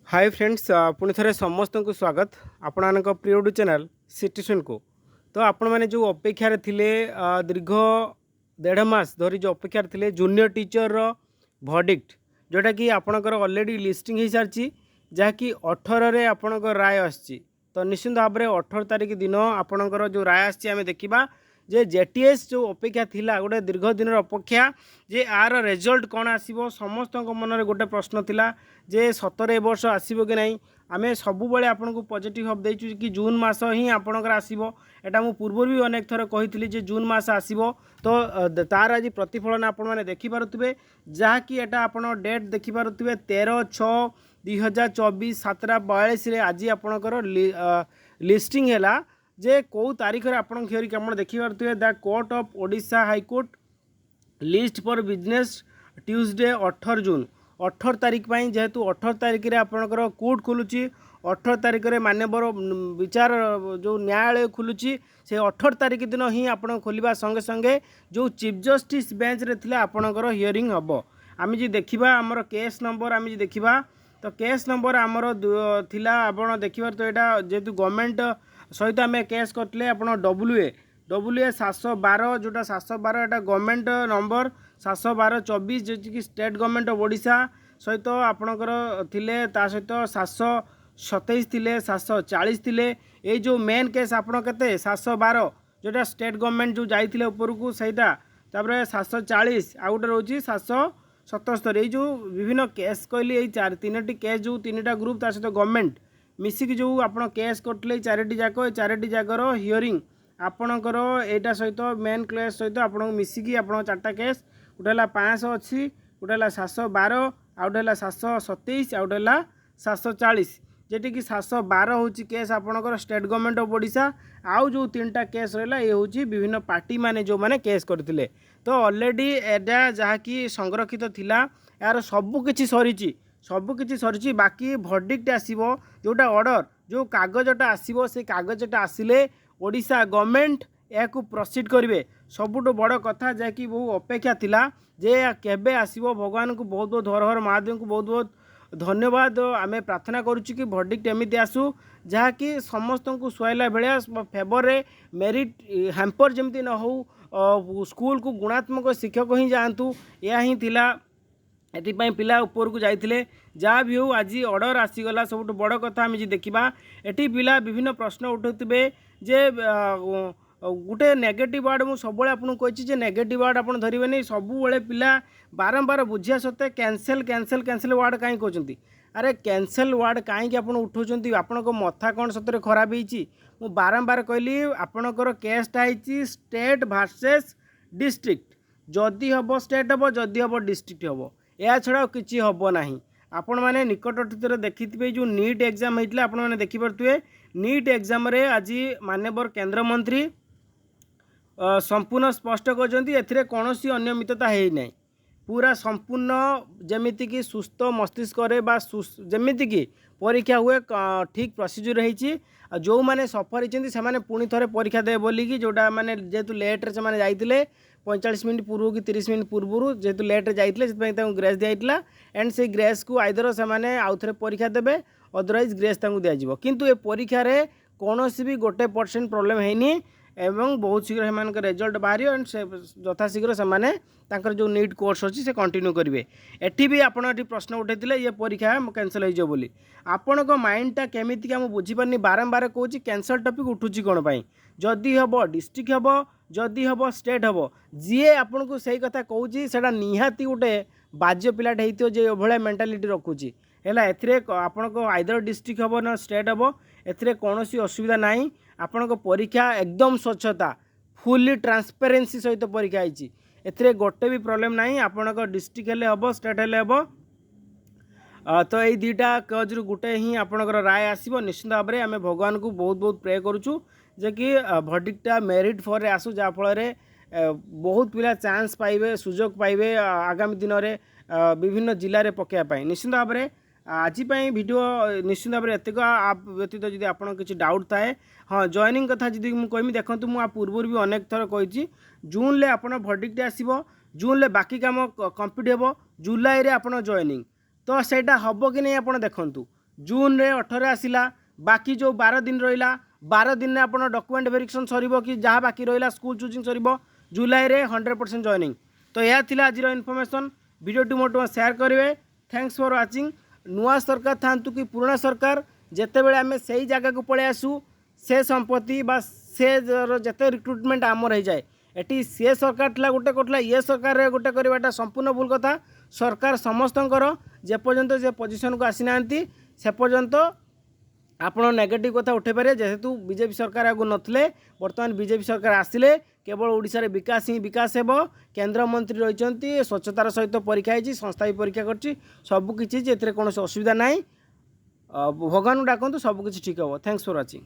Hi friends पुणी थे समस्त को स्वागत आपण प्रिय यूट्यूब चैनल सिटीजन को। तो आपण मैंने जो अपेक्षार थिले दीर्घ 1.5 मास धरी जो अपेक्षार थिले जूनियर टीचर वर्डिक्ट जोटा कि आपणकर ऑलरेडी लिस्टिंग हो सारी जहाँकि 18 रे आपणकर राय आसी। तो निश्चित भाव में 18 तारीख दिन आपणकर जो राय आम देखा जे जेटीएस जो अपेक्षा थिला गोटे दीर्घ दिन अपेक्षा जे आर रिजल्ट कौन आसीबो समस्त मन में गोटे प्रश्न थिला जे 17 ए वर्ष आसीबो कि नहीं। आमे सबु बेले आपन को पॉजिटिव हब देचु कि जून मास ही आपनकर आसीबो। एटा मु पूर्व भी अनेक थर कहितली जे जून मास आसीबो। तो तार आज प्रतिफलन आपण माने देखि पारुतबे जहा कि एटा आपण डेट देखि पारुतबे 13/6/2024 7:42 रे आज आपनकर लिस्टिंग हैला जे कौ तारीख रे आपण हियरिंग आपण देखि पारुतबे the court of Odisha high court list for business Tuesday 18 June 18 तारीख पर जेहेतु 18 तारीख रे आपणकर कोर्ट खुलुची 18 तारीख रे मान्यवर विचार जो न्यायालय खुलुची से 18 तारीख दिन ही आपण खोलिबा संगे संगे जो चीफ जस्टिस बेंच रे थिला आपणकर हियरिंग हबो। आमी जे देखिबा हमर केस नंबर आमी जे देखिबा तो केस नंबर हमर थिला आपण देखिबार तो एटा जेहेतु गवर्नमेंट सहित आम केस करते आपण WA 712 जोटा 712 एटा गवर्नमेंट नंबर 712/24 जो कि स्टेट गवर्नमेंट ऑफ ओडिशा सहित आपणकर थिले ता सहित 727 थिले 740 थिले ये जो मेन केस आपण केते 712 जोटा स्टेट गवर्नमेंट जो जाइथिले ऊपर को सहीटा तापर 740 आ गोटे रोची 777 ये जो विभिन्न केस कहली ये तीनटी केस जो तीनटा ग्रुप ता सहित गवर्नमेंट मिसिक जो आपण केस करते चारिटी जाकर हियरिंग आपणकर एटा सहित मेन केस सहित आपण मिसिकी आपण चार्टा केस गोटे 500 अच्छी गोटे 712 आउ गोटे 727 आउ गोटे 740 जेटी कि 712 हूँ केस आपणकर स्टेट गवर्नमेंट ऑफ ओडिशा आउ जो तीनटा केस रहा ये हूँ विभिन्न पार्टी माने जो माने केस करते। तो ऑलरेडी एटा जहाँकि संरक्षित थिला यार सबकिछि सरी बाकी वर्डिक्ट आसीबो जोटा ऑर्डर जो कागजटा आसीबो से कागजटा आसिले ओडिशा गवर्नमेंट याकू प्रोसीड करेंगे सबुठ बड़ कथा जहाँकि बहु अपेक्षा थिला जे केबे आसीबो। भगवान को बहुत बहुत हर हर महादेव को बहुत बहुत धन्यवाद आमे प्रार्थना करुच्ची कि वर्डिक्ट एमती आसू जहाँकि समस्त को सुहाइला भाया फेवर रे मेरिट हैम्पर जमती न हो स्कूल को गुणात्मक शिक्षक ही जातु या ही थिला एपाई पिला ऊपर को जाइए जहाँ भी हो आज ऑर्डर आसीगला सब बड़ कथा आम देखा एटी पिला विभिन्न प्रश्न उठे जे गोटे नेगेटिव वार्ड मुझे सब आपको नेगेटिव वार्ड आप धरवे नहीं सबुबले पिला बारंबार बुझिया सत्ते कैंसल कैंसल कैंसल वार्ड कहीं कहते अरे कैंसल वार्ड कहीं आप उठाऊँ आपण मथा कौन सतरे खराब हो बारंबार कहली आपणकर केसटा है स्टेट वर्सेस डिस्ट्रिक्ट जदि हम स्टेट हम जदि हम डिस्ट्रिक्ट हम या छड़ा किसी हम ना आपण मैंने निकट देखिथे जो नीट एग्जाम होता आपण मैंने देखिपे नीट एग्जाम रे आज माननीय केंद्र मंत्री संपूर्ण स्पष्ट कर कौन अनियमितता है ना पूरा संपूर्ण जमीती कि सुस्थ मस्तिष्क जमीती कि परीक्षा हुए ठीक प्रोसीजर होती जो मैंने सफर होती से पुणी थे परीक्षा दे बोलिकी जोटा मैंने जेहेतु लेट्रे से जाते 45 मिनट पूर्व कि 30 मिनट पूर्व जेहेतु लेट्रे जाते ग्रेस दिया एंड से ग्रेस को आइदर से आउ थे परीक्षा देवे अदरवाइज ग्रेस दिज्व किंतु ए परीक्षा रे कौन भी 1% प्रोब्लेम है एवं बहुत शीघ्र से रिजल्ट बाहर एंड से यथाशीघ्र से जो नीट कोर्स अच्छी से कंटिन्यू करेंगे। एटी भी आपड़ प्रश्न उठे ये परीक्षा कैंसल हो बोली आपण माइंडटा केमिति मुझे बुझीपारनी बारंबार कहूँ कैंसल टॉपिक उठुची कौन पाई जदि हम डिस्ट्रिक्ट हम जदि हम स्टेट हम जी आपन को सही कथा कहूँ से निहाती गोटे बाज्य पिलाटे होती भाया मेंटालिटी रखुची है आपण को आइदर डिस्ट्रिक्ट हम ना स्टेट हम ए कौन असुविधा ना आपण परीक्षा एकदम स्वच्छता फुल्ली ट्रांसपेरेन्सी सहित परीक्षा होती ए गोटे भी प्रोब्लेम ना आपण डिस्ट्रिक्ट हेले हम स्टेट हेले हम तो ये दुईटा कजरू गोटे ही आपणकर राय आसो निश्चित भाव में आम भगवान को बहुत बहुत प्रे करुचु जे कि वर्डिक्टा मेरिट फॉर रे आसू जहाँफल बहुत पिला चांस पाइबे सुजोग पाइबे आगामी दिन में विभिन्न जिले में पकाइवाई निश्चित भाव में आज वीडियो निश्चित भाव में एतक आप व्यतीत जब आप किसी डाउट थाए हाँ जॉइनिंग कथा जी मुझे कहमी देखो मुझे पूर्व भी अनेक थर कही जून में आप वर्डिक्ट आसो जून में बाकी काम कम्प्लीट हो जुलाई में आप जॉइनिंग तो सेटा हम कि नहीं आप देखु जून रे 18 आसिला बाकी जो 12 दिन रहा 12 दिन में आप डॉक्यूमेंट वेरिफिकेशन सर कि जहाँ बाकी रहा स्कूल चूजिंग सर जुलाई रे 100% जॉइनिंग। तो यह थिला आज इनफॉरमेशन वीडियो मोट शेयर करेंगे। Thanks for watching. नुआ सरकार थांतु कि पुराना सरकार जिते बड़े आम से जगह को पलि आसू से संपत्ति बा से जिते रिक्रुटमेंट आमर हो जाए एटी सी सरकार था गोटे करला ये सरकार गोटे करवाटा संपूर्ण भूल कथा। सरकार समस्तंकर जेपर्यंत से पोजिशन को आसी ना से पर्यंत आप नेगेटिव कथा उठे पारे जेहेतु बीजेपी सरकार आगु नथिले बर्तमान बीजेपी सरकार आसिले केवल ओडिशा रे विकास ही विकास हेबो। केंद्र मंत्री रहिचंती स्वच्छतार सहित परीक्षा होती संस्था भी परीक्षा करछि सबकिछि एथिरे कौन असुविधा ना। भगवान डाकतु सबकिछि ठीक हे। Thanks for watching.